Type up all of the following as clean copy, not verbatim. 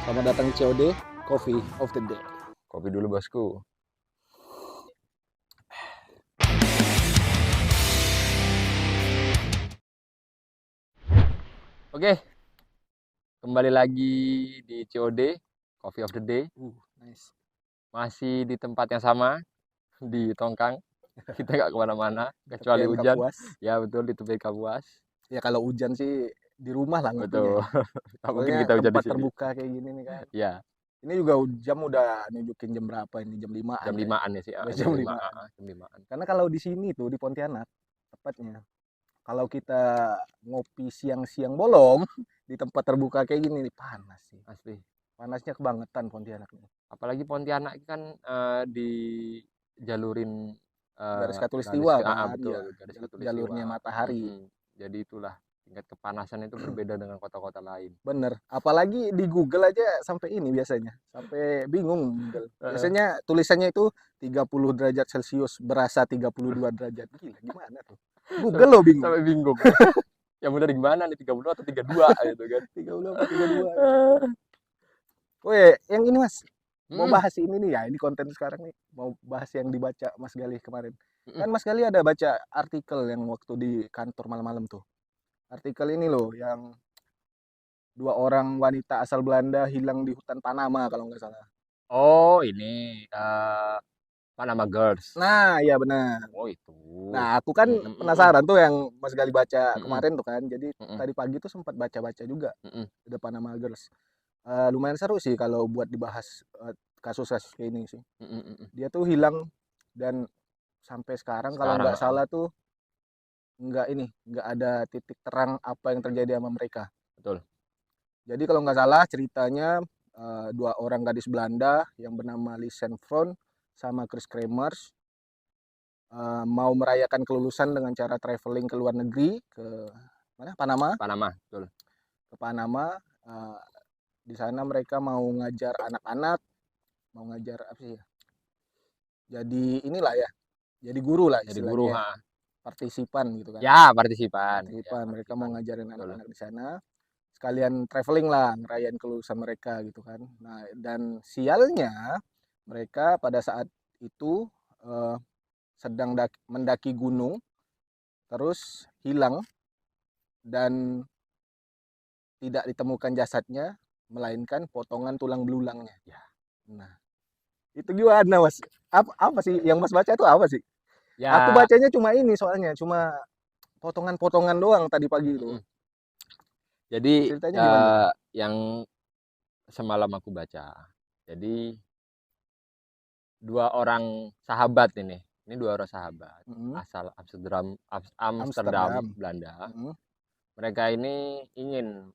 Selamat datang di COD, Coffee of the Day. Kopi dulu bosku. Oke, kembali lagi di COD, Coffee of the Day. Nice. Masih di tempat yang sama, di Tongkang. Kita nggak kemana-mana, kecuali Tepian hujan. Kapuas. Ya betul, di tepi Kapuas. Ya kalau hujan sih di rumah lah ngopinya Betul. ya. Tak mungkin Soalnya kita hujan di tempat sini. terbuka kayak gini nih kan. Ya, Ini juga jam udah nunjukin jam berapa ini? Jam 5-an jam ya. 5-an ya sih. Udah Jam jam 5, 5-an. jam 5-an. Karena kalau di sini tuh di Pontianak tepatnya. Kalau kita ngopi siang-siang bolong di tempat terbuka kayak gini nih panas sih. Asli. Panasnya kebangetan Pontianak nih. Apalagi Pontianak kan dijalurin Garis garis Katulistiwa kan, betul, ya. garis Katulistiwa. Jalurnya matahari. Jadi itulah tingkat kepanasan itu berbeda dengan kota-kota lain. Bener, apalagi di Google aja sampai ini biasanya, sampai bingung Google. Biasanya tulisannya itu 30 derajat Celcius, berasa 32 derajat. Gila, gimana tuh? Google lo bingung. Sampai bingung. Yang benar di mana nih, 30 atau 32 gitu kan. 30 apa 32. Weh, yang ini Mas, mau Hmm, bahas ini nih ya, ini konten sekarang nih. Mau bahas yang dibaca Mas Galih kemarin. mm-mm. Kan Mas Galih ada baca artikel yang waktu di kantor malam-malam tuh. Artikel ini loh, yang 2 orang wanita asal Belanda hilang di hutan Panama kalau nggak salah. Oh, ini Panama Girls. Nah, iya benar. Oh, itu. Nah, aku kan Mm, mm, mm, mm. penasaran tuh yang Mas Gali baca Mm, mm, kemarin tuh kan. Jadi mm, tadi pagi tuh sempat baca-baca juga mm, mm, di depan nama Girls. Lumayan seru sih kalau buat dibahas kasus-kasus kayak ini sih. mm, mm, mm, mm. Dia tuh hilang dan sampai sekarang kalau Sekarang nggak salah tuh nggak ada titik terang apa yang terjadi sama mereka. betul. Jadi kalau nggak salah ceritanya 2 orang gadis Belanda yang bernama Lisen Front sama Chris Kremers mau merayakan kelulusan dengan cara traveling ke luar negeri ke mana Panama, Panama, betul. ke Panama. Di sana mereka mau ngajar anak-anak, mau ngajar apa sih ya, jadi inilah ya, jadi guru lah Jadi guru, istilahnya, partisipan gitu kan. Ya, partisipan. Ya, Partisipan, mereka mau partisipan. ngajarin Betul. anak-anak di sana, sekalian traveling lah ngerayain kelulusan mereka gitu kan. Nah, dan sialnya mereka pada saat itu eh, sedang mendaki gunung terus hilang dan tidak ditemukan jasadnya, melainkan potongan tulang belulangnya. Ya. Nah, itu gimana Mas? Apa sih yang Mas baca itu apa sih? Aku Ya, bacanya cuma ini soalnya, cuma potongan-potongan doang tadi pagi itu. mm-mm. Jadi Ceritanya gimana tuh? yang semalam aku baca. Jadi 2 orang sahabat ini. Ini 2 orang sahabat Mm-mm. asal Amsterdam, Amsterdam. Belanda. Mm-mm. Mereka ini ingin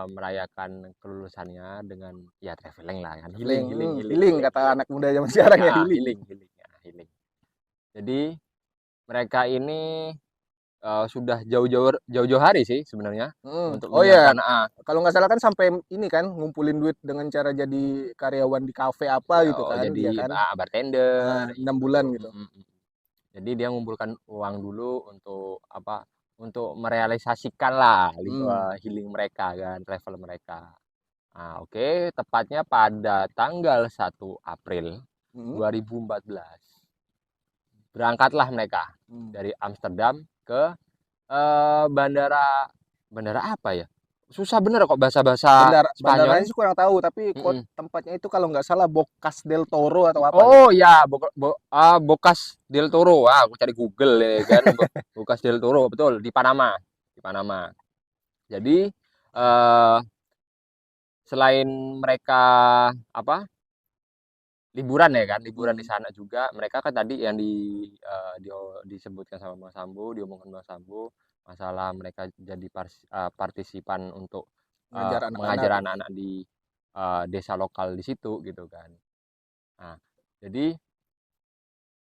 merayakan kelulusannya dengan ya traveling lah kan, healing, Healing, healing, healing, healing healing, kata healing. anak muda zaman sekarang ya Ya, healing. healing, healing, ya, healing. Jadi mereka ini sudah jauh-jauh hari sih sebenarnya untuk Oh ya, menyiapkan kalau nggak salah kan sampai ini kan ngumpulin duit dengan cara jadi karyawan di kafe apa gitu kan, jadi ya kan? bartender 6 bulan gitu. gitu. Jadi dia mengumpulkan uang dulu untuk apa? Untuk merealisasikan lah Hmm. healing mereka kan, travel mereka. Nah, oke, tepatnya pada tanggal 1 April Hmm. 2014 berangkatlah mereka Hmm. dari Amsterdam ke bandara bandara apa ya? Susah bener kok bahasa-bahasa Bandaranya Spanyol. sih kurang tahu, tapi Mm-mm. tempatnya itu kalau nggak salah Bocas del Toro atau apa gitu. Oh ya, Bocas del Toro. Aku cari Google ya kan. Bocas del Toro, betul di Panama. Di Panama. Jadi selain mereka apa? Liburan ya kan, liburan di Hmm. sana juga. Mereka kan tadi yang disebutkan sama Bang Sambo, diomongkan Bang Sambo, masalah mereka jadi partisipan untuk Ngajar anak-anak mengajar gitu. anak-anak di desa lokal di situ gitu kan. Nah, jadi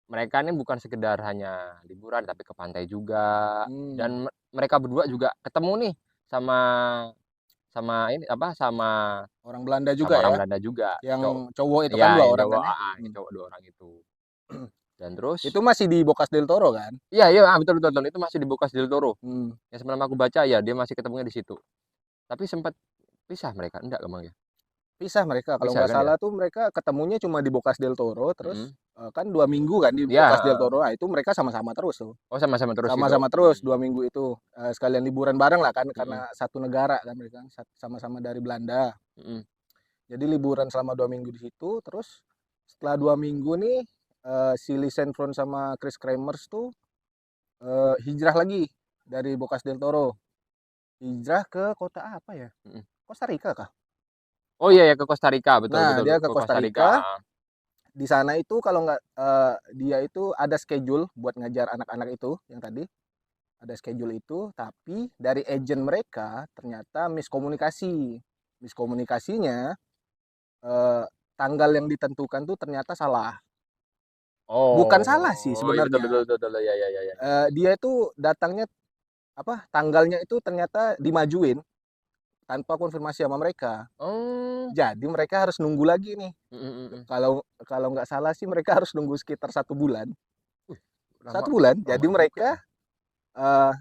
mereka ini bukan sekedar hanya liburan tapi ke pantai juga Hmm. dan mereka berdua juga ketemu nih sama sama ini apa Orang Belanda juga sama orang ya, Belanda juga cowok yang cowok itu kan ya 2 orang kan ya. yang Hmm. cowok 2 orang itu dan terus Itu masih di Bocas del Toro kan? iya iya betul betul betul. Itu masih di Bocas del Toro Hmm. yang semalam aku baca ya dia masih ketemunya di situ tapi sempat pisah mereka enggak kemang ya Pisah mereka, kalau Pisah nggak kan ya? salah tuh mereka ketemunya cuma di Bocas del Toro, terus, Mm. kan 2 minggu kan di Ya, Bocas del Toro, nah itu mereka sama-sama terus tuh. oh sama-sama terus gitu. Sama-sama terus 2 minggu itu, sekalian liburan bareng lah kan, Mm. karena satu negara kan mereka, sama-sama dari Belanda. Mm. Jadi liburan selama 2 minggu di situ, terus setelah 2 minggu nih, si Lee Front sama Chris Kremers tuh, hijrah lagi dari Bocas del Toro. Hijrah ke kota apa ya? Mm. Costa Rica kah? Oh iya ya, ke Costa Rica, betul Nah, betul dia ke ke Costa Costa Rica. Rica. Di sana itu kalau nggak, dia itu ada schedule buat ngajar anak-anak itu yang tadi, ada schedule itu, tapi dari agent mereka ternyata miskomunikasi. Miskomunikasinya, eee, tanggal yang ditentukan tuh ternyata salah. Bukan salah sih Oh iya betul betul sebenarnya, betul, betul. Ya ya ya ya. dia itu datangnya apa, tanggalnya itu ternyata dimajuin tanpa konfirmasi sama mereka. Oh. Jadi mereka harus nunggu lagi nih. Mm, mm, mm. Kalau kalau nggak salah sih mereka harus nunggu sekitar 1 bulan. Wih, lama 1 bulan, lama jadi juga mereka, ya. eee,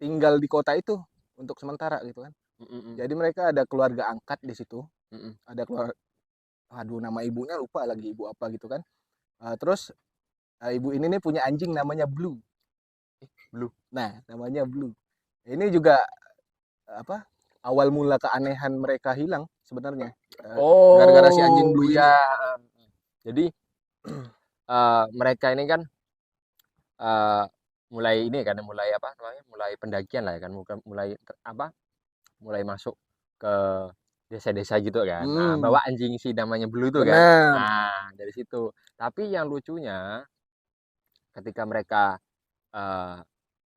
tinggal di kota itu untuk sementara gitu kan. Mm, mm, mm. Jadi mereka ada keluarga angkat di situ, Mm, mm. ada aduh nama ibunya lupa lagi, ibu apa gitu kan. Terus, ibu ini nih punya anjing namanya Blue. Blue. Nah, namanya Blue. Ini juga, apa, awal mula keanehan mereka hilang sebenarnya, gara-gara si anjing Oh Blue iya. ini. Jadi mereka ini kan eh, mulai ini kan, mulai apa namanya, mulai pendakian lah ya kan, mulai apa, mulai masuk ke desa-desa gitu kan. Nah, Hmm, bawa anjing si namanya Blue itu kan. benar. Nah, dari situ. Tapi yang lucunya ketika mereka eh,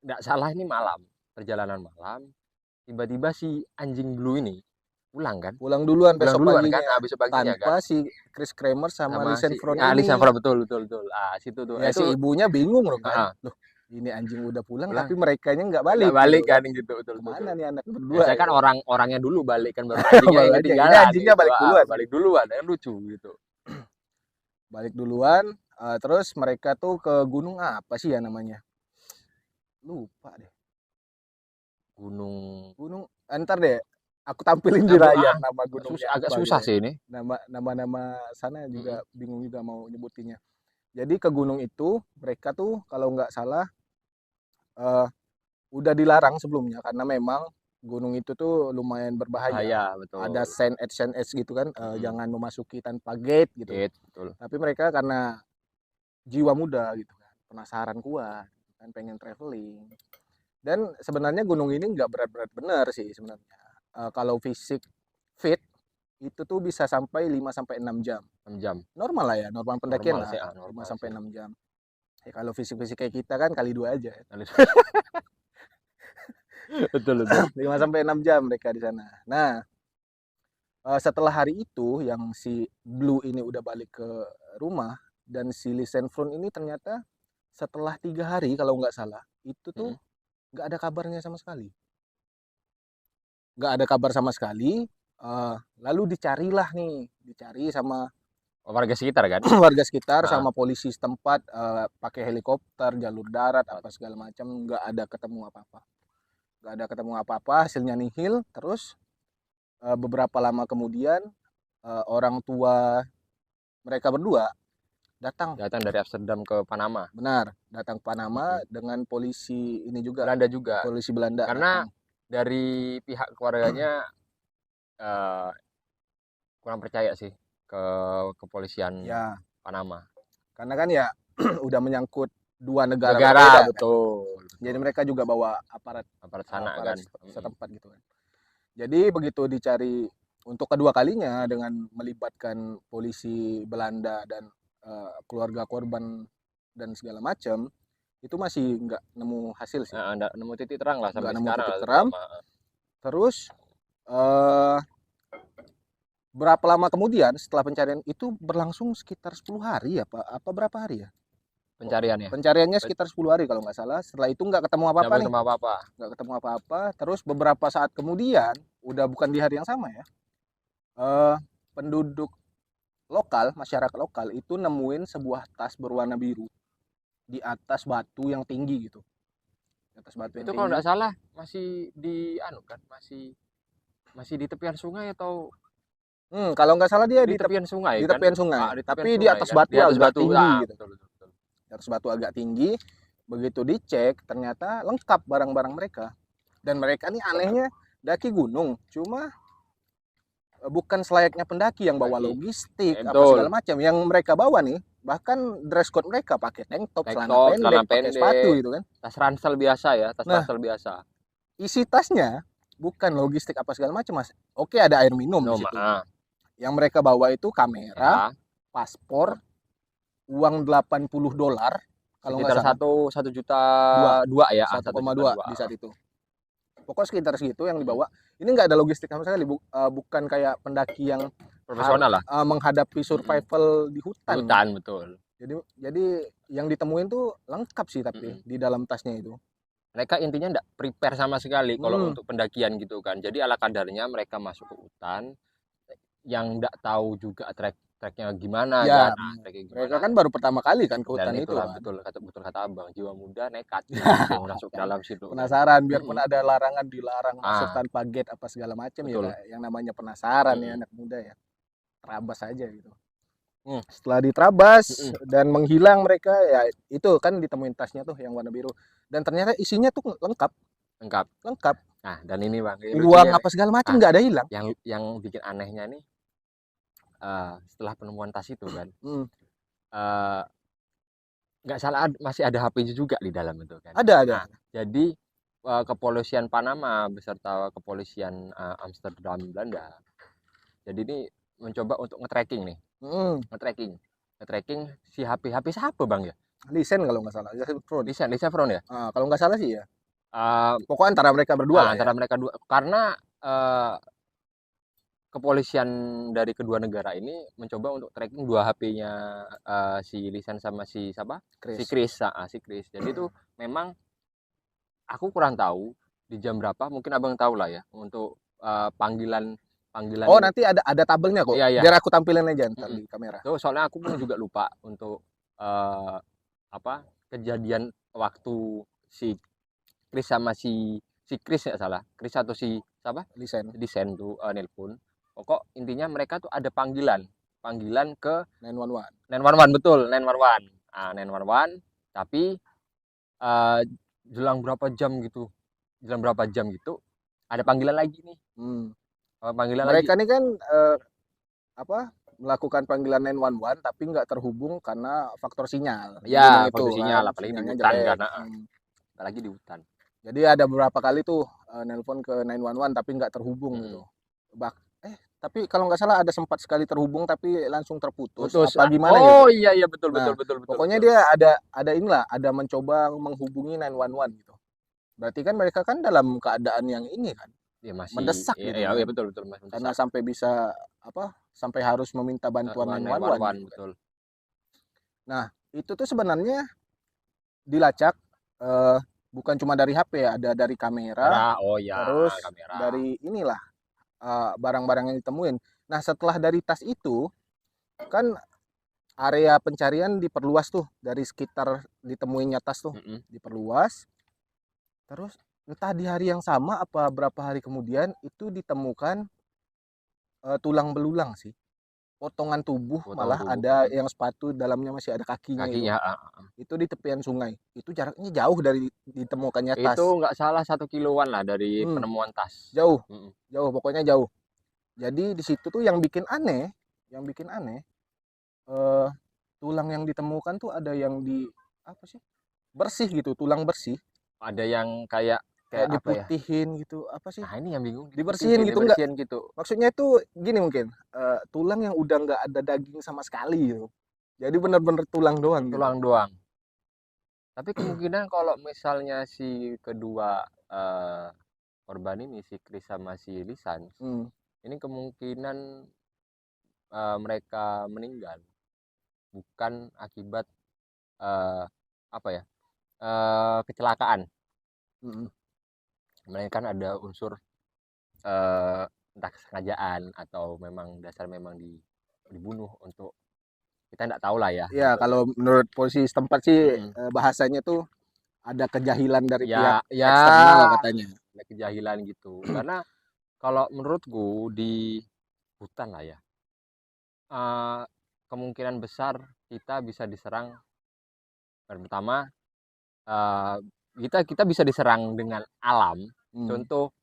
nggak salah ini malam, perjalanan malam, tiba-tiba si anjing Blue ini pulang kan. Pulang duluan Pulang besok duluan kan, paginya, besok paginya kan. tanpa si Chris Kramer sama Sama Listen si Front Ali ini. Safra, betul betul betul. Ah, situ tuh. Ya Itu si ibunya bingung loh kan. heeh, Loh, ini anjing udah pulang pulang tapi merekanya nggak nggak balik balik gitu kan kan. gitu, betul betul Kemana betul. nih anak berdua Biasanya kan gitu. orang-orangnya dulu balik kan, baru anjingnya Baru yang aja. Ini ketinggalan anjingnya gitu. balik Ah, duluan balik gitu. duluan, yang lucu gitu. Balik duluan, terus mereka tuh ke gunung apa sih ya namanya? Lupa deh. Gunung Gunung entar deh aku tampilin di layar nama gunungnya agak apa susah gitu ya. sih ini. Nama-nama sana Mm-mm. juga bingung juga mau nyebutinnya. Jadi ke gunung itu mereka tuh kalau nggak salah, eh, udah dilarang sebelumnya karena memang gunung itu tuh lumayan berbahaya. Bahaya Ada betul. sign edge gitu kan, Mm-mm. jangan memasuki tanpa gate gitu. Gate betul. Tapi mereka karena jiwa muda gitu kan, penasaran kuat, gitu kan pengen traveling. Dan sebenarnya gunung ini nggak berat-berat bener sih sebenarnya. Kalau fisik fit itu tuh bisa sampai 5 sampai 6 jam. 6 jam. Normal lah ya, normal pendakian Normal lah, sih, 5 normal sampai sih. 6 jam. Ya kalau fisik-fisik kayak kita kan kali dua aja. Betul betul. 5 sampai 6 jam mereka di sana. Nah, setelah hari itu yang si Blue ini udah balik ke rumah dan si Front ini ternyata setelah 3 hari kalau nggak salah itu tuh Mm-mm. nggak ada kabarnya sama sekali, nggak ada kabar sama sekali. Lalu dicarilah nih, dicari sama Warga sekitar kan. warga sekitar Ah, sama polisi setempat, pakai helikopter, jalur darat apa segala macam, nggak ada ketemu apa-apa, nggak ada ketemu apa-apa, hasilnya nihil. Terus beberapa lama kemudian, orang tua mereka berdua datang, datang dari Amsterdam ke Panama. benar, datang ke Panama Mm-mm. dengan polisi ini juga, Belanda juga. polisi Belanda Karena datang. dari pihak keluarganya eh, kurang percaya sih ke kepolisian Ya, Panama. karena kan ya udah menyangkut dua negara Negara berbeda kan. betul, Jadi betul. mereka juga bawa aparat Aparat sana aparat kan. Mm-mm. setempat gitu kan. Jadi begitu dicari untuk kedua kalinya dengan melibatkan polisi Belanda dan keluarga korban dan segala macam, itu masih nggak nemu hasil sih, Nggak nemu titik terang lah nggak sampai nemu sekarang titik lah terang. terutama. Terus eh, berapa lama kemudian setelah pencarian itu berlangsung sekitar 10 hari apa berapa hari ya? Pencariannya. Pencariannya sekitar 10 hari kalau nggak salah. Setelah itu nggak ketemu Nggak apa-apa nih, ketemu apa-apa. nggak ketemu apa-apa. Terus beberapa saat kemudian, udah bukan di hari yang sama ya, eh, penduduk lokal, masyarakat lokal itu nemuin sebuah tas berwarna biru di atas batu yang tinggi gitu. Di atas batu yang Itu kalau tinggi. nggak salah masih di anu kan, masih masih di tepian sungai atau Kalau nggak salah dia Di tepian sungai di kan? tepian sungai, Di tepian tapi di sungai atas kan? batu Di atas agak batu. tinggi gitu. Betul, betul, betul. Di atas batu agak tinggi. Begitu dicek ternyata lengkap barang-barang mereka. Dan mereka nih anehnya daki gunung, cuma bukan selayaknya pendaki yang bawa logistik apa segala Betul. macam. Yang mereka bawa nih bahkan dress code mereka pakai tank top, Tank celana top, celana pendek, pakai sepatu pendek, gitu kan. tas ransel biasa ya, tas Nah, ransel biasa. isi tasnya bukan logistik apa segala macam, Mas. Oke, ada air minum di situ. Yang mereka bawa itu kamera, paspor, uang $80 kalau nggak sekitar salah. 1,2 juta ya, 1,2 di saat itu. Pokoknya sekitar segitu yang dibawa. Ini nggak ada logistik sama sekali, bukan kayak pendaki yang profesional lah, menghadapi survival di hutan. Betul. Jadi yang ditemuin tuh lengkap sih, tapi di dalam tasnya itu. Mereka intinya nggak prepare sama sekali kalau untuk pendakian gitu kan. Jadi ala kadarnya mereka masuk ke hutan yang nggak tahu juga treknya gimana Ya, kan. Nah, mereka kan baru pertama kali kan ke hutan dan itu kan. betul kata abang, jiwa muda nekat masuk dalam situ. Penasaran, biarpun ada larangan, dilarang masuk tanpa gate apa segala macam ya, yang namanya penasaran ya anak muda ya. Terabas aja gitu. Setelah diterabas dan menghilang mereka, ya itu kan ditemuin tasnya tuh yang warna biru, dan ternyata isinya tuh lengkap. Nah, dan ini bang, uang apa segala macam nggak ada hilang. Yang bikin anehnya nih, setelah penemuan tas itu kan, nggak salah masih ada HP-nya juga di dalam itu kan. Ada. Nah, jadi kepolisian Panama beserta kepolisian Amsterdam Belanda, jadi ini mencoba untuk nge-tracking nih. Nge-tracking si HP siapa bang ya? Lisen kalau nggak salah. Lisen Fron ya? Kalau nggak salah sih ya. Pokoknya antara mereka berdua. Antara mereka dua, karena kepolisian dari kedua negara ini mencoba untuk tracking dua HP-nya si Lisen sama si siapa? Si Chris. Jadi itu memang aku kurang tahu di jam berapa, mungkin abang tahu lah ya untuk panggilan. Oh, nanti ada tabelnya kok. Iya. Biar aku tampilin aja ntar di kamera. Tuh, soalnya aku pun juga lupa untuk kejadian waktu si Chris sama si Chris ya salah. Chris atau si siapa? Lisen tuh nelpon. Pokok intinya mereka tuh ada panggilan ke 911. Betul, 911. 911, tapi jelang berapa jam gitu ada panggilan lagi nih. Mereka nih kan melakukan panggilan 911 tapi nggak terhubung karena faktor sinyal. Ya, faktor sinyal, apalagi di hutan kan. Apalagi di hutan. Jadi ada beberapa kali tuh nelpon ke 911 tapi nggak terhubung gitu. Tapi kalau nggak salah ada sempat sekali terhubung tapi langsung terputus. Apa gimana gitu. Iya, betul. Pokoknya dia ada mencoba menghubungi 911 gitu. Berarti kan mereka kan dalam keadaan yang ini kan. Ya, masih mendesak gitu. Iya, betul. Karena sampai bisa sampai harus meminta bantuan 911 gitu. Betul. Nah, itu tuh sebenarnya dilacak bukan cuma dari HP ya, ada dari kamera. Terus kamera. Dari inilah barang-barang yang ditemuin. Nah, setelah dari tas itu kan area pencarian diperluas tuh, dari sekitar ditemuinnya tas tuh diperluas. Terus entah di hari yang sama apa berapa hari kemudian itu ditemukan tulang belulang sih, potongan tubuh, malah ada yang sepatu dalamnya masih ada kakinya. Itu di tepian sungai. Itu jaraknya jauh dari ditemukannya tas. Itu nggak salah 1 kiloan lah dari penemuan tas. Jauh, pokoknya jauh. Jadi di situ tuh yang bikin aneh, tulang yang ditemukan tuh ada yang bersih gitu, tulang bersih. Ada yang kayak diputihin gitu, apa sih? Nah, ini yang bingung. Dibersihin gitu enggak? Maksudnya itu gini mungkin, tulang yang udah nggak ada daging sama sekali gitu. Jadi bener-bener tulang doang. Tapi kemungkinan kalau misalnya si kedua korban ini, si Chris sama si Lisan, ini kemungkinan mereka meninggal bukan akibat kecelakaan. Mereka kan ada unsur entah kesengajaan atau memang dasar memang dibunuh untuk, kita nggak tahu lah ya. Ya, kalau menurut polisi setempat sih bahasanya tuh ada kejahilan dari pihak eksternal katanya. Ada kejahilan gitu. Karena kalau menurutku di hutan lah ya, eh, kemungkinan besar kita bisa diserang. Pertama, eh, kita bisa diserang dengan alam, contoh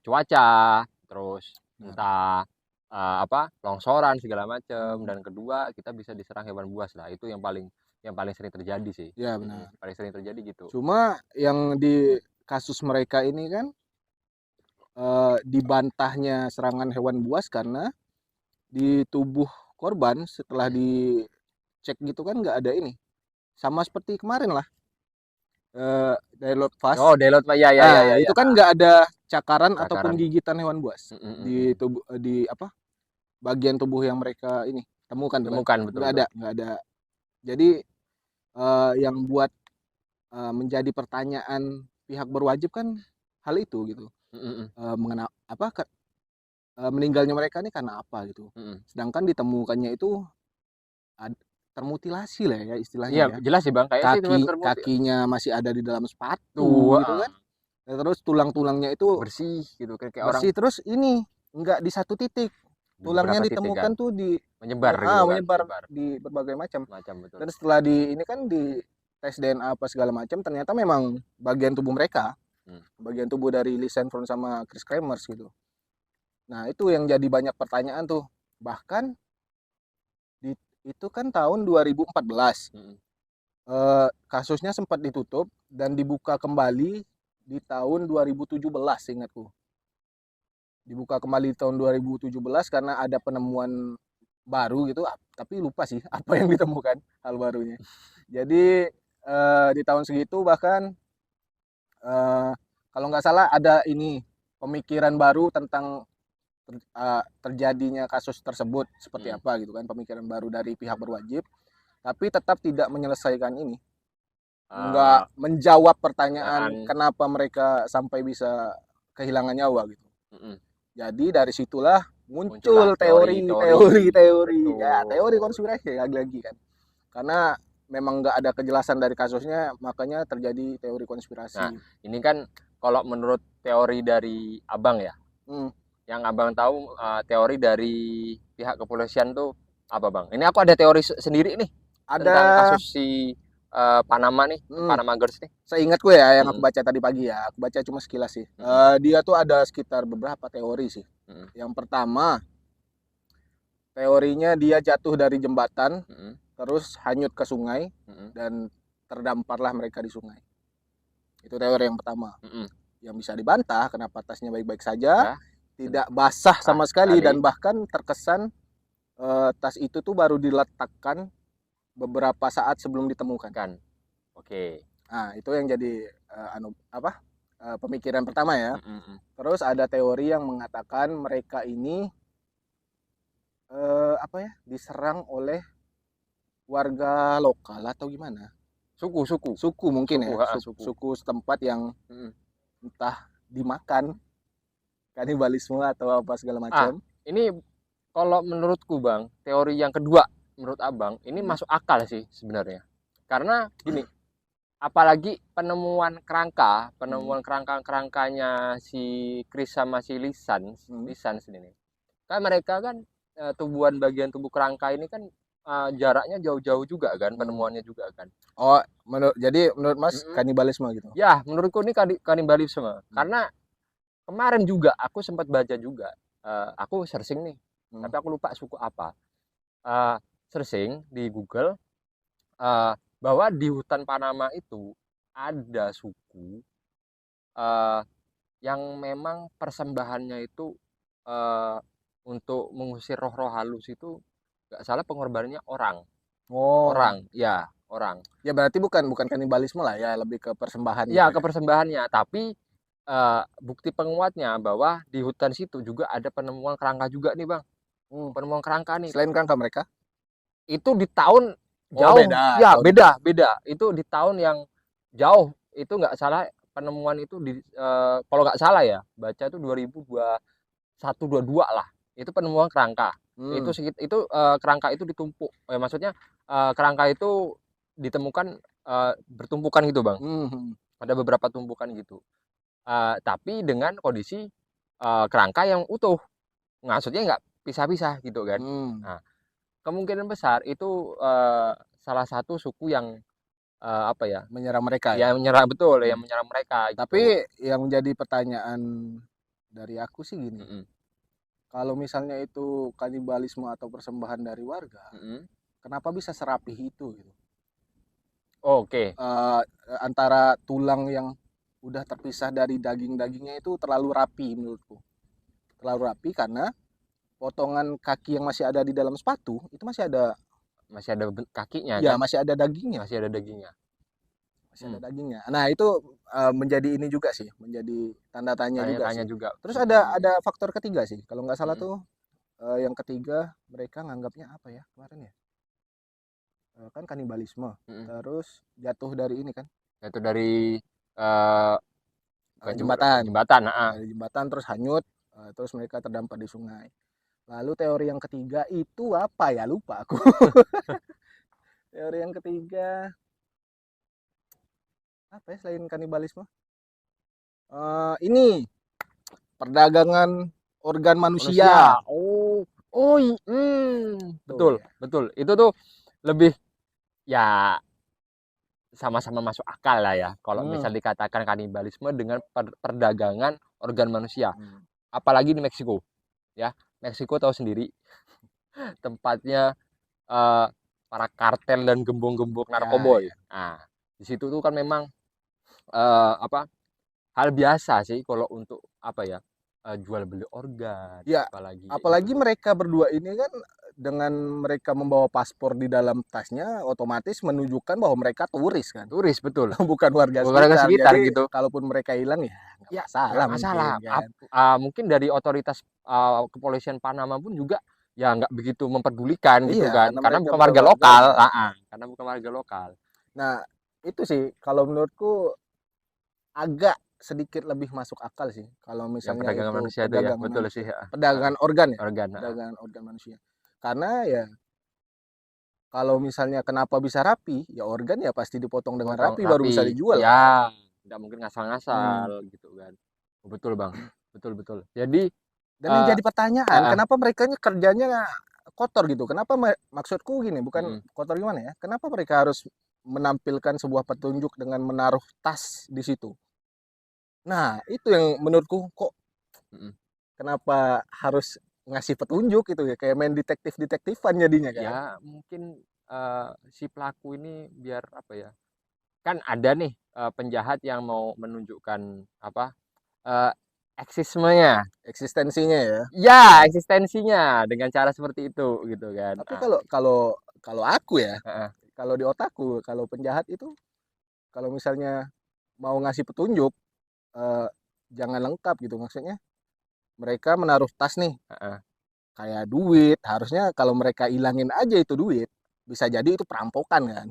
cuaca, terus entah apa longsoran segala macam. Dan kedua, kita bisa diserang hewan buas lah, itu yang paling sering terjadi sih. Ya benar. Paling sering terjadi gitu. Cuma yang di kasus mereka ini kan dibantahnya serangan hewan buas karena di tubuh korban setelah dicek gitu kan nggak ada ini, sama seperti kemarin lah Dialog Fast. Oh, Delot Pak, ya ya itu kan nggak ada cakaran ataupun Cakaran. gigitan hewan buas di tubuh, di apa, bagian tubuh yang mereka ini temukan tuh kan. Temukan, betul. Nggak ada. Jadi yang buat menjadi pertanyaan pihak berwajib kan hal itu gitu. Mengenai apa meninggalnya mereka ini karena apa gitu. Sedangkan ditemukannya itu termutilasi lah ya istilahnya. Iya, ya. jelas sih Bang, kayak Kakinya masih ada di dalam sepatu gitu kan. Terus tulang-tulangnya itu bersih gitu, kayak bersih orang. Terus ini enggak di satu titik. Tulangnya ditemukan kan? tuh di menyebar gitu kan, menyebar di berbagai macam. betul. Dan setelah di ini kan di tes DNA apa segala macam, ternyata memang bagian tubuh mereka. Bagian tubuh dari Lee Sanford sama Chris Kremers gitu. Nah, itu yang jadi banyak pertanyaan tuh. Bahkan itu kan tahun 2014. Kasusnya sempat ditutup dan dibuka kembali di tahun 2017, ingatku. Dibuka kembali di tahun 2017 karena ada penemuan baru gitu, tapi lupa sih apa yang ditemukan hal barunya. Jadi di tahun segitu bahkan kalau nggak salah ada ini pemikiran baru tentang terjadinya kasus tersebut seperti apa gitu kan, pemikiran baru dari pihak berwajib, tapi tetap tidak menyelesaikan ini, nggak menjawab pertanyaan kenapa mereka sampai bisa kehilangan nyawa gitu. Jadi dari situlah muncul teori ya, teori konspirasi lagi kan, karena memang nggak ada kejelasan dari kasusnya, makanya terjadi teori konspirasi. Nah, ini kan kalau menurut teori dari Abang ya, yang Abang tahu teori dari pihak kepolisian tuh apa Bang? Ini aku ada teori sendiri nih, tentang kasus si Panama nih, Panama Girls nih. Seingatku ya, yang aku baca tadi pagi ya, aku baca cuma sekilas sih. Dia tuh ada sekitar beberapa teori sih. Yang pertama, teorinya dia jatuh dari jembatan, terus hanyut ke sungai, dan terdamparlah mereka di sungai. Itu teori yang pertama. Yang bisa dibantah, kenapa tasnya baik-baik saja, tidak basah sama sekali, dan bahkan terkesan tas itu tuh baru diletakkan beberapa saat sebelum ditemukan. Oke. Nah, itu yang jadi pemikiran pertama ya. Terus ada teori yang mengatakan mereka ini diserang oleh warga lokal atau gimana? Suku mungkin ya. Suku setempat yang entah dimakan, kanibalisme atau apa segala macam. Ini kalau menurutku Bang, teori yang kedua menurut Abang ini masuk akal sih sebenarnya. Karena gini, apalagi penemuan kerangkanya si Chris sama si Lisan ini. Kan mereka kan bagian tubuh kerangka ini kan jaraknya jauh-jauh juga kan, penemuannya juga kan. Oh, jadi menurut Mas kanibalisme gitu? Ya, menurutku ini kanibalisme. Karena kemarin juga aku sempat baca juga, aku searching nih, tapi aku lupa suku apa. Searching di Google bahwa di hutan Panama itu ada suku yang memang persembahannya itu untuk mengusir roh-roh halus itu, nggak salah pengorbanannya orang. Orang. Ya berarti bukan kanibalisme lah ya, lebih ke persembahan. Ya, ke persembahannya. Tapi bukti penguatnya bahwa di hutan situ juga ada penemuan kerangka juga nih Bang. Penemuan kerangka nih. Selain kerangka mereka? Itu di tahun jauh. Beda. Itu di tahun yang jauh. Itu nggak salah penemuan itu kalau nggak salah ya, baca itu 2021-22 lah. Itu penemuan kerangka. Itu kerangka itu ditumpuk. Maksudnya kerangka itu ditemukan bertumpukan gitu Bang. Ada beberapa tumpukan gitu. Tapi dengan kondisi kerangka yang utuh, maksudnya nggak pisah-pisah gitu kan. Hmm. Nah, kemungkinan besar itu salah satu suku yang apa ya? Menyerang mereka ya. Yang menyerang, betul, yang Hmm. menyerang mereka gitu. Tapi yang menjadi pertanyaan dari aku sih gini, Mm-mm, kalau misalnya itu kanibalisme atau persembahan dari warga, mm-mm. kenapa bisa serapih itu gitu? Oke. Eh, Antara tulang yang udah terpisah dari daging-dagingnya itu terlalu rapi menurutku. Terlalu rapi karena potongan kaki yang masih ada di dalam sepatu itu masih ada, Masih ada kakinya ya kan? masih ada dagingnya, Masih ada dagingnya. masih Hmm. ada dagingnya. Nah itu menjadi ini juga sih, menjadi tanda tanya juga Tanya-tanya sih. juga. Terus Mm-mm, ada faktor ketiga sih, kalau nggak salah mm-mm, tuh yang ketiga mereka nganggapnya apa ya kemarin ya? Kan kanibalisme, mm-mm. terus jatuh dari ini kan, Itu dari eh bukan jembatan, jembatan. dari jembatan terus hanyut, terus mereka terdampar di sungai. Lalu teori yang ketiga itu apa ya, lupa aku. Teori yang ketiga apa ya selain kanibalisme? Ini perdagangan organ Manusia. manusia. Oh, oh, Tuh betul, ya. betul. Itu tuh lebih, ya, sama-sama masuk akal lah ya. Kalau Hmm. misal dikatakan kanibalisme dengan perdagangan organ manusia, Hmm. apalagi di Meksiko, ya. Meksiko tahu sendiri tempatnya eh, para kartel dan gembong-gembong Ya, narkoboy. ya. Nah, di situ tuh kan memang apa, hal biasa sih kalau untuk apa ya, jual beli organ, Ya, apalagi kayak gitu apalagi tuh. mereka berdua ini kan dengan mereka membawa paspor di dalam tasnya otomatis menunjukkan bahwa mereka turis kan. Turis, betul. Bukan warga Warga sekitar. sekitar Jadi gitu. kalaupun mereka hilang ya nggak Ya, masalah nggak masalah. mungkin kan. Mungkin dari otoritas kepolisian Panama pun juga ya nggak begitu memperdulikan gitu Iya, kan, karena karena mereka bukan bukan warga lokal. warganya. Karena bukan warga lokal. Nah, itu sih kalau menurutku agak sedikit lebih masuk akal sih kalau Yang misalnya perdagangan itu manusia itu ya, perdagangan betul sih manusia, ya. perdagangan organ ya, Organ. perdagangan organ manusia. Karena ya kalau misalnya kenapa bisa rapi, ya organ ya pasti dipotong dengan Potong rapi baru bisa rapi. dijual kan. Ya, nggak mungkin Hmm. ngasal-ngasal gitu kan. Oh, betul bang, betul betul. Jadi Dan yang uh, jadi pertanyaan, kenapa mereka kerjanya kotor gitu? Kenapa maksudku gini, bukan kotor gimana ya? Kenapa mereka harus menampilkan sebuah petunjuk dengan menaruh tas di situ? Nah, itu yang menurutku kok kenapa harus ngasih petunjuk gitu ya, kayak main detektif-detektifan jadinya kan. ya mungkin si pelaku ini biar apa ya? Kan ada nih penjahat yang mau menunjukkan apa, eh, eksismenya, Eksistensinya ya. ya eksistensinya dengan cara seperti itu gitu kan. Tapi kalau kalau kalau aku ya, Uh, kalau di otakku, kalau penjahat itu kalau misalnya mau ngasih petunjuk eh, jangan lengkap gitu maksudnya. Mereka menaruh tas nih uh, uh. kayak duit, harusnya kalau mereka ilangin aja itu duit, bisa jadi itu perampokan kan.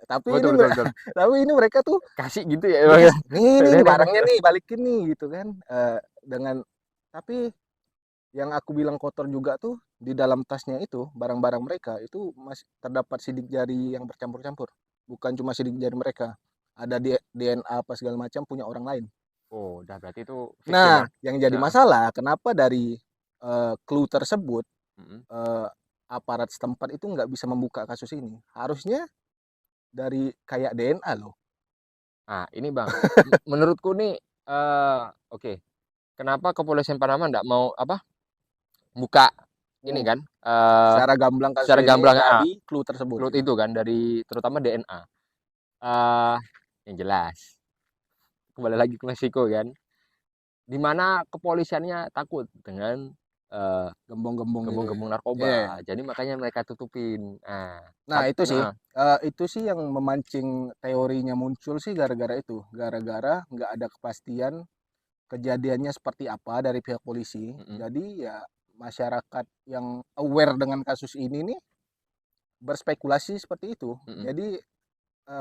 Tapi ini Betul betul betul. tapi ini mereka tuh Kasih gitu ya emang ya. dikasih nih Udah. barangnya nih balikin nih gitu kan. Dengan tapi yang aku bilang kotor juga tuh di dalam tasnya itu barang-barang mereka itu masih terdapat sidik jari yang bercampur-campur, bukan cuma sidik jari mereka, ada DNA apa segala macam punya orang lain. Oh, udah berarti itu victim Nah ya. yang jadi Nah, masalah kenapa dari clue tersebut mm-mm. eh, aparat setempat itu nggak bisa membuka kasus ini, harusnya dari kayak DNA loh. Nah, ini bang, menurutku nih oke, kenapa kepolisian Panama nggak mau apa buka ini Hmm. kan, Secara gamblang kasus secara ini gamblang dari clue tersebut upload gitu. itu kan dari terutama DNA. eh yang jelas kembali lagi ke Meksiko kan, dimana kepolisiannya takut dengan eh, Gembong-gembong gitu ya. gembong-gembong Iya. Yeah. narkoba, jadi makanya mereka tutupin. Nah Nah, itu sih yang memancing teorinya muncul sih gara-gara itu, gara-gara nggak ada kepastian kejadiannya seperti apa dari pihak polisi. mm-mm, Jadi ya masyarakat yang aware dengan kasus ini nih berspekulasi seperti itu. mm-mm. Jadi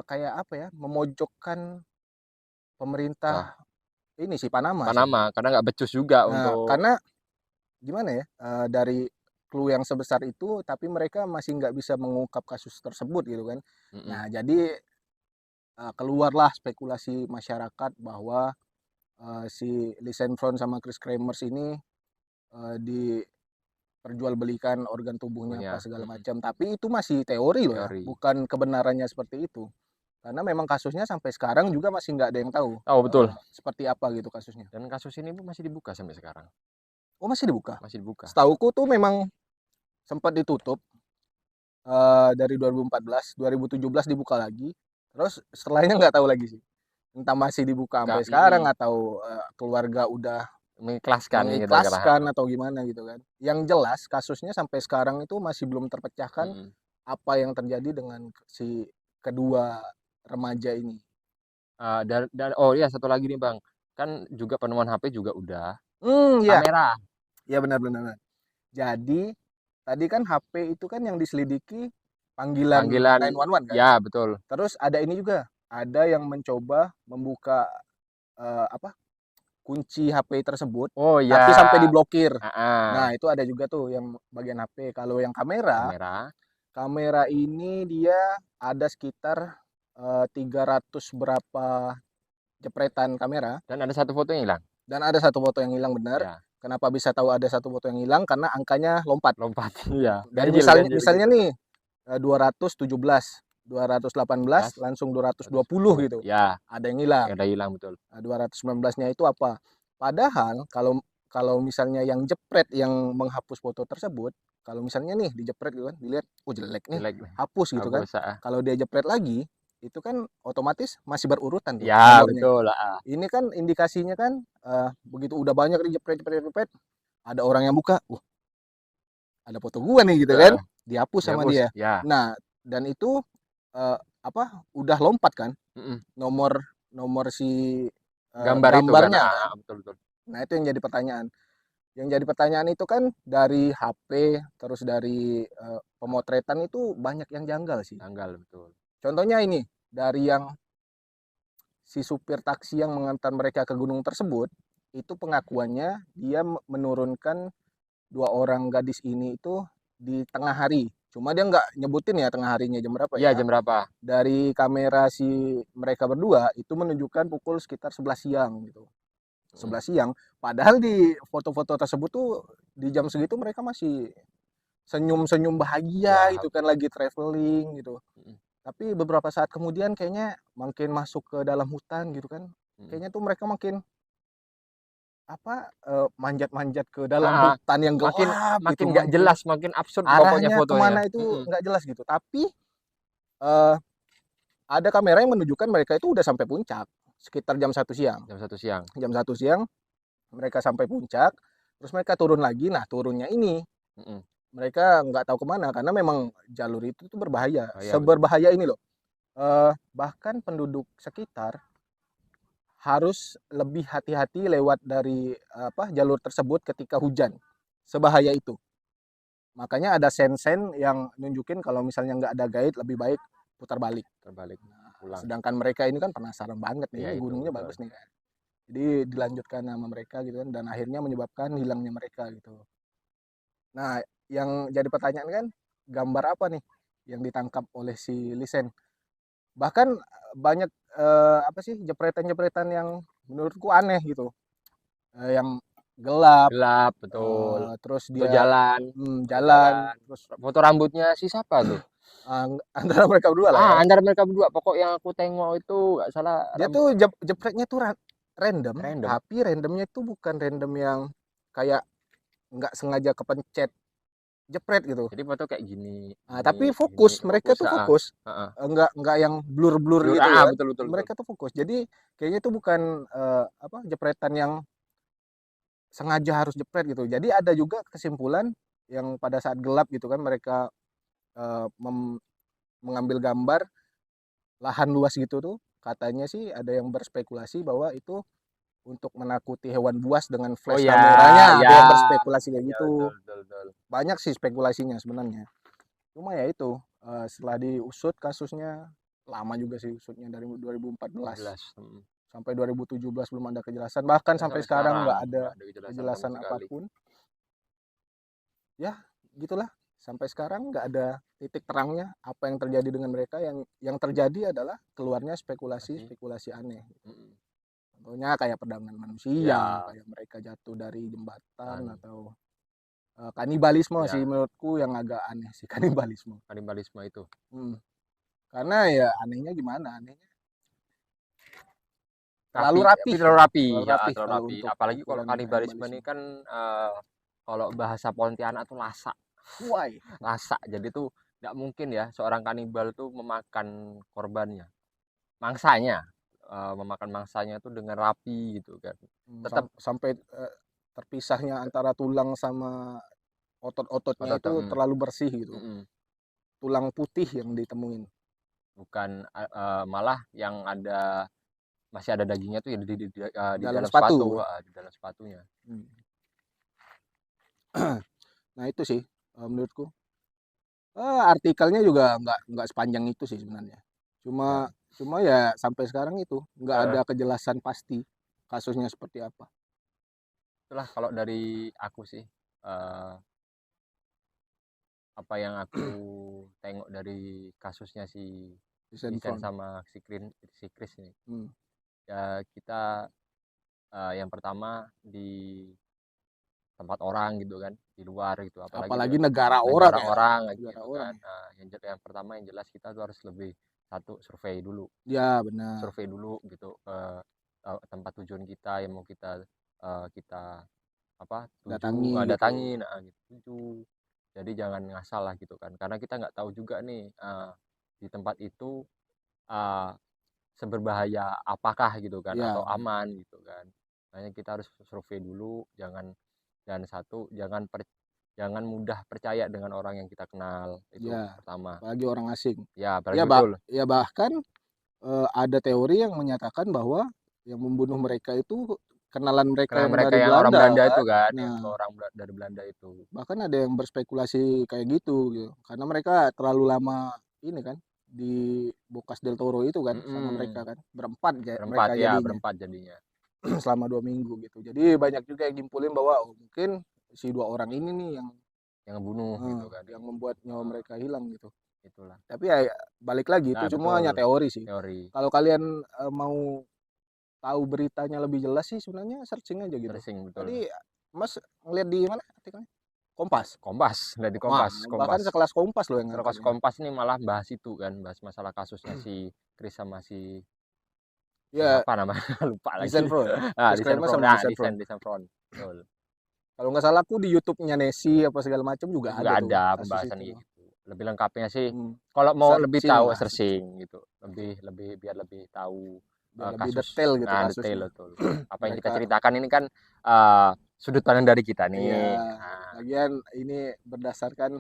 kayak apa ya, memojokkan Nah, pemerintah ini sih Panama sih. Panama karena nggak becus juga Nah, untuk karena gimana ya, dari clue yang sebesar itu tapi mereka masih nggak bisa mengungkap kasus tersebut gitu kan. mm-mm. Nah, jadi keluarlah spekulasi masyarakat bahwa si Front sama Chris Kremers ini diperjualbelikan organ tubuhnya Punya. apa segala macam. Tapi itu masih teori loh ya, Teori. bukan kebenarannya seperti itu. Karena memang kasusnya sampai sekarang juga masih nggak ada yang tahu Tahu betul. seperti apa gitu kasusnya. Dan kasus ini pun masih dibuka sampai sekarang. Oh masih dibuka? Masih dibuka. Setauku tuh memang sempat ditutup dari 2014, 2017 dibuka lagi. Terus setelahnya nggak tahu lagi sih. Entah masih dibuka sampai sekarang atau keluarga udah mengikhlaskan atau gimana gitu kan. Yang jelas kasusnya sampai sekarang itu masih belum terpecahkan apa yang terjadi dengan si kedua remaja ini. Dan oh iya, satu lagi nih Bang, kan juga penemuan HP juga udah. Ya. Kamera. Ya benar-benar. Jadi tadi kan HP itu kan yang diselidiki panggilan 911 kan. Ya betul. Terus ada ini juga, ada yang mencoba membuka kunci HP tersebut, Oh iya. tapi sampai diblokir. Nah, Nah itu ada juga tuh yang bagian HP. Kalau yang kamera ini dia ada sekitar 300 berapa jepretan kamera. Dan ada satu foto yang hilang. Dan ada satu foto yang hilang, benar. Ya. Kenapa bisa tahu ada satu foto yang hilang? Karena angkanya lompat. Iya. Dari misalnya gitu. Nih 217, 218 langsung 220 gitu. Ya. Ada yang hilang. Ada hilang betul. Nah, 219-nya itu apa? Padahal kalau misalnya yang jepret yang menghapus foto tersebut, kalau misalnya nih dijepret gitu kan, dilihat jelek nih, hapus gitu kan. Kalau dia jepret lagi, itu kan otomatis masih berurutan tuh. Ya betul. Ini kan indikasinya kan begitu udah banyak dijepret, ada orang yang buka, ada foto gua nih gitu kan, dihapus sama dia. Ya. Nah, dan itu udah lompat kan, nomor si gambarnya itu, kan. Betul. Nah itu yang jadi pertanyaan. Yang jadi pertanyaan itu kan dari HP, terus dari pemotretan itu banyak yang janggal sih. Janggal betul. Contohnya ini, dari yang si supir taksi yang mengantar mereka ke gunung tersebut, itu pengakuannya dia menurunkan 2 orang gadis ini itu di tengah hari. Cuma dia nggak nyebutin ya tengah harinya jam berapa ya. Iya, jam berapa. Dari kamera si mereka berdua itu menunjukkan pukul sekitar 11 siang gitu. 11 siang. Padahal di foto-foto tersebut tuh di jam segitu mereka masih senyum-senyum bahagia gitu kan, lagi traveling gitu. Tapi beberapa saat kemudian kayaknya makin masuk ke dalam hutan gitu kan. Kayaknya tuh mereka makin manjat-manjat ke dalam hutan yang gelap, makin nggak jelas, makin absurd pokoknya fotonya. Kemana itu nggak jelas gitu. Tapi ada kamera yang menunjukkan mereka itu udah sampai puncak sekitar jam 1 siang. Jam 1 siang mereka sampai puncak, terus mereka turun lagi. Nah turunnya ini mereka nggak tahu kemana karena memang jalur itu tuh berbahaya. Seberbahaya ini loh. Bahkan penduduk sekitar harus lebih hati-hati lewat dari jalur tersebut ketika hujan. Sebahaya itu. Makanya ada sen-sen yang nunjukin kalau misalnya nggak ada guide lebih baik putar balik. Pulang. Sedangkan mereka ini kan penasaran banget nih, ini gunungnya bagus nih kan. Jadi dilanjutkan sama mereka gitu kan, dan akhirnya menyebabkan hilangnya mereka gitu. Nah, yang jadi pertanyaan kan, gambar apa nih yang ditangkap oleh si Lisen? Bahkan banyak jepretan-jepretan yang menurutku aneh gitu. Yang gelap, betul. Terus dia jalan, terus foto rambutnya si siapa tuh? Antara mereka berdua lah. Antara mereka berdua. Pokok yang aku tengok itu nggak salah. Dia tuh jepretnya tuh random. Tapi randomnya itu bukan random yang kayak nggak sengaja kepencet jepret gitu. Jadi foto kayak gini. Tapi fokus, mereka tuh fokus. Enggak yang blur gitu ya. Betul. Mereka tuh fokus. Jadi kayaknya itu bukan jepretan yang sengaja harus jepret gitu. Jadi ada juga kesimpulan yang pada saat gelap gitu kan mereka mengambil gambar lahan luas gitu tuh, katanya sih ada yang berspekulasi bahwa itu untuk menakuti hewan buas dengan flash kameranya. Ada yang berspekulasi kayak gitu. Betul. Banyak sih spekulasinya sebenarnya. Cuma ya itu setelah diusut kasusnya, lama juga sih usutnya dari 2014 sampai 2017 belum ada kejelasan. Bahkan sampai sekarang nggak ada kejelasan apapun. Ya gitulah, sampai sekarang nggak ada titik terangnya apa yang terjadi dengan mereka. Yang terjadi adalah keluarnya spekulasi aneh. Contohnya kayak perdagangan manusia, Ya, kayak mereka jatuh dari jembatan kan. atau kanibalisme sih Ya, menurutku yang agak aneh sih kanibalisme. kanibalisme itu. Hmm. Karena ya anehnya gimana? Anehnya terlalu Rapi, tapi rapih terlalu gitu, rapi, terlalu ya rapih terlalu kalau rapi. untuk Apalagi kalau ukuran kanibalisme ini kanibalisme. kan kalau bahasa Pontianak tuh lasak, Why? lasak. Jadi tuh nggak mungkin ya seorang kanibal tuh memakan korbannya, mangsanya, memakan mangsanya tuh dengan rapi gitu kan. Tetap Sampai terpisahnya antara tulang sama otot-ototnya otot, itu terlalu bersih gitu. mm, Tulang putih yang ditemuin bukan malah yang ada masih ada dagingnya tuh ya di dalam dalam sepatu, sepatu. di dalam sepatunya. Hmm. Nah itu sih menurutku. Artikelnya juga nggak sepanjang itu sih sebenarnya. Cuma Ya, cuma ya sampai sekarang itu nggak ada eh, kejelasan pasti kasusnya seperti apa. itulah kalau dari aku sih, eh, apa yang aku tengok dari kasusnya si Vincent Vincent Front. sama si Chris ini. Hmm. Ya kita yang pertama di tempat orang gitu kan, di luar gitu, apalagi Apalagi negara orang negara ya, orang lagi negara gitu orang kan. ya. Nah, yang pertama yang jelas kita tuh harus lebih satu Ya benar. survei dulu gitu ke tempat tujuan kita yang mau kita kita apa tuju Datangi gitu. datangi, nah gitu tuju. Jadi jangan ngasal lah gitu kan, karena kita nggak tahu juga nih di tempat itu uh, seberbahaya apakah gitu kan Ya atau benar. aman gitu kan. Makanya kita harus survei dulu, dan satu jangan mudah percaya dengan orang yang kita kenal, itu Ya pertama. apalagi orang asing. Ya Ya apalagi betul. ya bahkan ada teori yang menyatakan bahwa yang membunuh mereka itu kenalan mereka Karena yang mereka dari yang orang Belanda Belanda itu kan. kan, yang Nah, orang dari Belanda itu. bahkan ada yang berspekulasi kayak gitu gitu. Karena mereka terlalu lama ini kan di Bocas del Toro itu kan sama mereka kan berempat Berempat mereka ya, jadinya berempat jadinya. selama 2 minggu gitu. Jadi banyak juga yang nyimpulin bahwa mungkin si dua orang ini nih Yang bunuh gitu kan. yang membuat nyawa Nah, mereka hilang gitu. itulah. Tapi ya balik lagi itu Nah, cuma hanya betul. teori sih. Teori. Kalau kalian mau tahu beritanya lebih jelas sih sebenarnya searching aja gitu. Searching betul. Tadi Mas ngeliat di mana artikelnya? Kompas. Kompas, dari Wah, Kompas, bahkan Kompas. sekelas Kompas loh yang Terus ngangkatnya. Kompas ini malah bahas itu kan, bahas masalah kasusnya si Chris sama Ya, siapa namanya lupa lagi. Desain Front. Ah, Chris Desain Kramer Front. sama Nah, Desain Front. Desain Front. Betul. Kalau nggak salah aku di YouTube-nya Nessie apa segala macam Itu juga juga ada tuh ada kasus pembahasan itu. gitu. Lebih lengkapnya sih Hmm, kalau mau lebih searching tahu lah, searching searching. gitu. Lebih lebih biar lebih tahu Biar lebih kasus. detail gitu Nah, detail kasusnya. betul. Apa yang kita Mereka, ceritakan ini kan sudut pandang dari kita iya, nih. Nah, lagian ini berdasarkan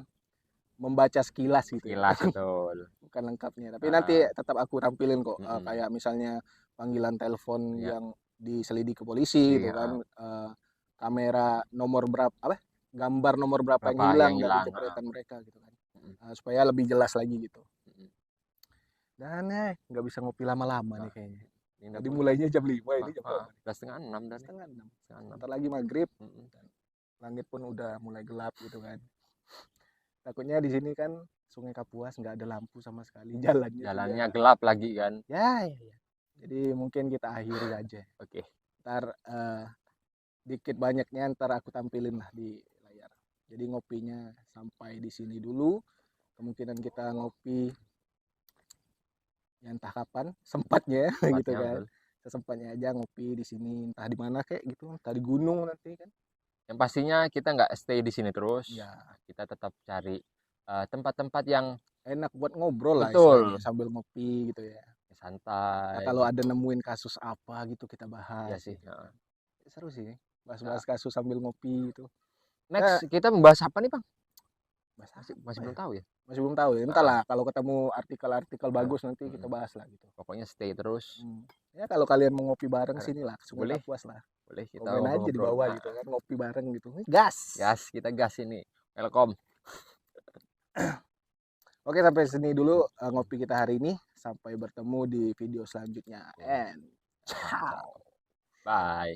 membaca sekilas gitu ya, sekilas betul. bukan lengkapnya. Tapi nanti Nah, tetap aku tampilin kok, mm-mm. kayak misalnya panggilan telepon Ya, yang diselidiki polisi gitu kan, iya. kamera nomor berapa, apa, gambar nomor berapa yang Berapa hilang yang dari hilang? jepretan mereka gitu kan, Mm-mm. supaya lebih jelas lagi gitu. Mm-mm. Dan nggak bisa ngopi lama-lama Nah, nih kayaknya. ini Tadi pun mulainya jam 5, ini jam berapa nih? udah setengah enam dan nih. Setengah 6. Setengah enam. Sebentar lagi maghrib, Mm-mm. langit pun udah mulai gelap gitu kan. Takutnya di sini kan Sungai Kapuas nggak ada lampu sama sekali, jalannya Jalannya juga gelap lagi kan. ya. Jadi mungkin kita akhiri aja. Oke. Ntar dikit banyaknya ntar aku tampilin lah di layar. Jadi ngopinya sampai di sini dulu. Kemungkinan kita ngopi ya entah kapan sempatnya gitu Tempatnya kan. betul. Sesempatnya aja ngopi di sini, entah di mana kayak gitu, entah di gunung nanti kan. Yang pastinya kita nggak stay di sini terus. Ya, Kita tetap cari tempat-tempat yang enak buat ngobrol lah istilahnya betul, sambil ngopi gitu ya. Nah, santai kalau ada gitu. nemuin kasus apa gitu kita Ya bahas sih. gitu. Heeh. Seru sih Nah, bahas-bahas kasus sambil ngopi gitu. next Ya, kita membahas apa nih, Bang? bahas Masih apa belum ya? tahu ya. Masih belum tahu ya. Heeh. Entahlah kalau ketemu artikel-artikel Heeh. bagus nanti kita Mm-mm. bahas lah gitu. Pokoknya stay terus. Hmm. Ya kalau kalian mau ngopi bareng Ada- sini lah, ke Sungai Boleh, Kapuas lah. boleh kita Komen aja di ngobrol-ngobrol. bawah gitu kan, ngopi bareng gitu. Gas. Gas, kita gas ini. Welcome. Oke, sampai sini dulu ngopi kita hari ini. Sampai bertemu di video selanjutnya. Oke. And Ciao. ciao. Bye.